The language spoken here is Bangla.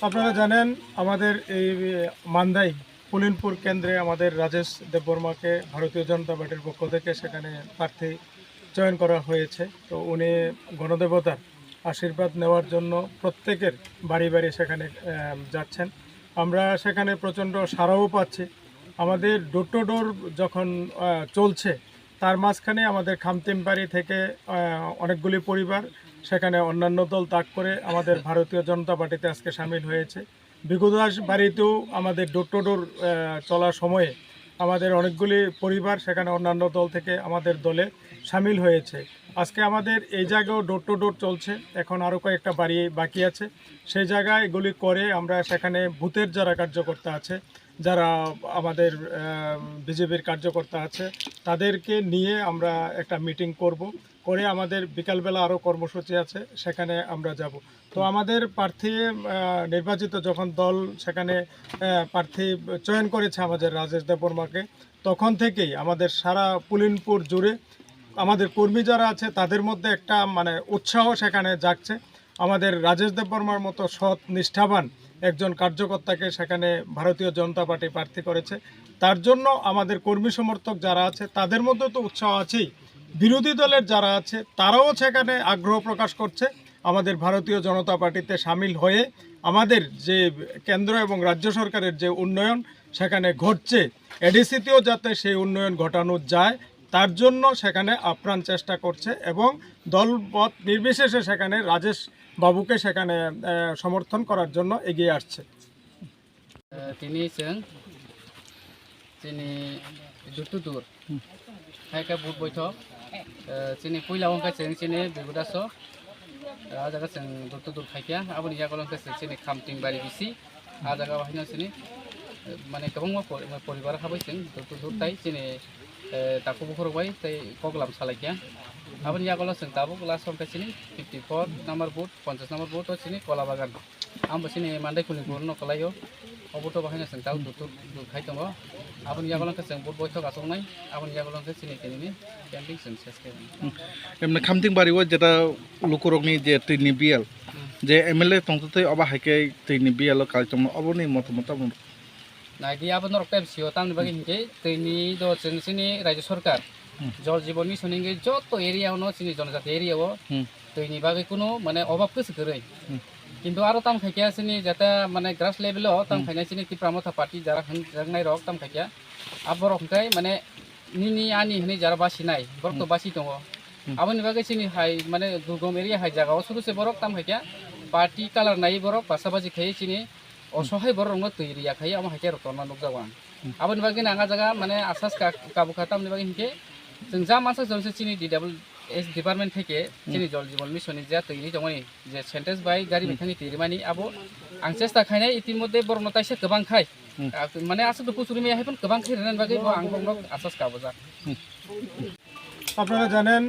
আপনারা জানেন আমাদের এই মান্দাই পুলিনপুর কেন্দ্রে আমাদের রাজেশ দেববর্মাকে ভারতীয় জনতা পার্টির পক্ষ থেকে সেখানে প্রার্থী চয়ন করা হয়েছে। তো উনি গণদেবতার আশীর্বাদ নেওয়ার জন্য প্রত্যেকের বাড়ি বাড়ি সেখানে যাচ্ছেন। আমরা সেখানে প্রচণ্ড সাড়াও পাচ্ছি। আমাদের ডোর টু ডোর যখন চলছে তার মাঝখানে আমাদের খামতিমবাড়ি থেকে অনেকগুলি পরিবার সেখানে অন্যান্য দল ত্যাগ করে আমাদের ভারতীয় জনতা পার্টিতে আজকে সামিল হয়েছে। বিগুদাস বাড়িতেও আমাদের ডোর টু ডোর চলার সময়ে আমাদের অনেকগুলি পরিবার সেখানে অন্যান্য দল থেকে আমাদের দলে সামিল হয়েছে। আজকে আমাদের এই জায়গাও ডোর টু ডোর চলছে, এখন আরও কয়েকটা বাড়ি বাকি আছে। সেই জায়গায় এগুলি করে আমরা সেখানে বুথের যারা কার্যকর্তা আছে, যারা আমাদের বিজেপির কার্যকর্তা আছে, তাদেরকে নিয়ে আমরা একটা মিটিং করে আমাদের বিকালবেলা আরও কর্মসূচি আছে, সেখানে আমরা যাব। তো আমাদের প্রার্থী নির্বাচিত যখন দল সেখানে প্রার্থী চয়ন করেছে আমাদের রাজেশ দেববর্মাকে, তখন থেকেই আমাদের সারা পুলিনপুর জুড়ে আমাদের কর্মী যারা আছে তাদের মধ্যে একটা উৎসাহ সেখানে জাগছে। আমাদের রাজেশ দেববর্মার মতো সৎ নিষ্ঠাবান একজন কার্যকর্তাকে সেখানে ভারতীয় জনতা পার্টি প্রার্থী করেছে। তার জন্য আমাদের কর্মী সমর্থক যারা আছে তাদের মধ্যে তো উৎসাহ আছেই, বিরোধী দলের যারা আছে তারাও সেখানে আগ্রহ প্রকাশ করছে আমাদের ভারতীয় জনতা পার্টিতে সামিল হয়ে আমাদের যে কেন্দ্র এবং রাজ্য সরকারের যে উন্নয়ন সেখানে ঘটছে, এডিসিতেও যাতে সেই উন্নয়ন ঘটানো যায় তার জন্য সেখানে আপ্রাণ চেষ্টা করছে এবং দলমত নির্বিশেষে সেখানে রাজেশ বাবুকে সেখানে সমর্থন করার জন্য এগিয়ে আসছে। তিনি দুর হাইকা বুট বৈঠক চিনি পয়লা অঙ্কা চিনি বিগুদাস জায়গা দুর দুর খাইকিয়া আবার ইয়া গলং চিনি খামতিং বাড়ি বিসি জায়গা বাহিনী চিনি মানে गोबां परिबार हाबाय जों दुर ताई चिनि ताको बुखरबाय ताई कगलाम सालायकिया आबनि यागला जों दाबो लास्ट अफका चिनि 54 नम्बर बुथ 50 नम्बर बुथ चिनि कला बागान आंबो चिनि मान्दाय कुनि गुरन कलायो अबोथ बाहायना जों दाउ दुर खाइ दङ आबनि यागला जों बुथ बयथक आसंनाय आबनि यागला चिनि केनि कैम्पिंग जों सेसके एमने खामथिं बारिव जेटा लुकुरगनि जे तैनि बिएल जे एमएलए तंतै अबा हाइके तैनि बिएल कालचम अबनि मतमता नाइदि आबन रक्ताय सियो तामनि बागै हिंके तैनि द जोंसिनि राज्य सरकार जल जीवन मिशन हिंगे जत एरियावनो सिनि जनजाति एरियाव तैनि बागै कुनो माने अभाब गोसो गरै किन्तु आरो ताम खायकिया सिनि जाता माने ग्रास लेभेलाव ताम खायनाय सिनि तिप्रामथा पार्टी जारा हंनाय रक ताम खायकिया आबर रखै माने निनि आनि हनै जारा बासिनाय बरक बासि दङ आबनि बागै सिनि हाय माने दुर्गम एरिया हाय जागाव सुरुसे बरक ताम खायकिया पार्टी कालार नाय बरक बासाबाजि खाय सिनि असहाय बरंनो तैरिया खाय आम हायके रतना नुकजावा आबनि बागै नाङा जागा माने आसास काबु खातामनि बागै हिंके जों जा मानसि जोंसे चिनि DWS डिपार्टमेंट थेके चिनि जल जीवन मिशन नि जा तैरि जमनि जे सेंटेन्स बाय गारि बिथांनि तैरिमानि आबो आं चेष्टा खायनाय इतिमध्ये बरनो ताइसे गोबां खाय माने आसु दुखु सुरिमे हायफोन गोबां खायनायनि बागै आं बरनो आसास काबु जा। আপনারা জানেন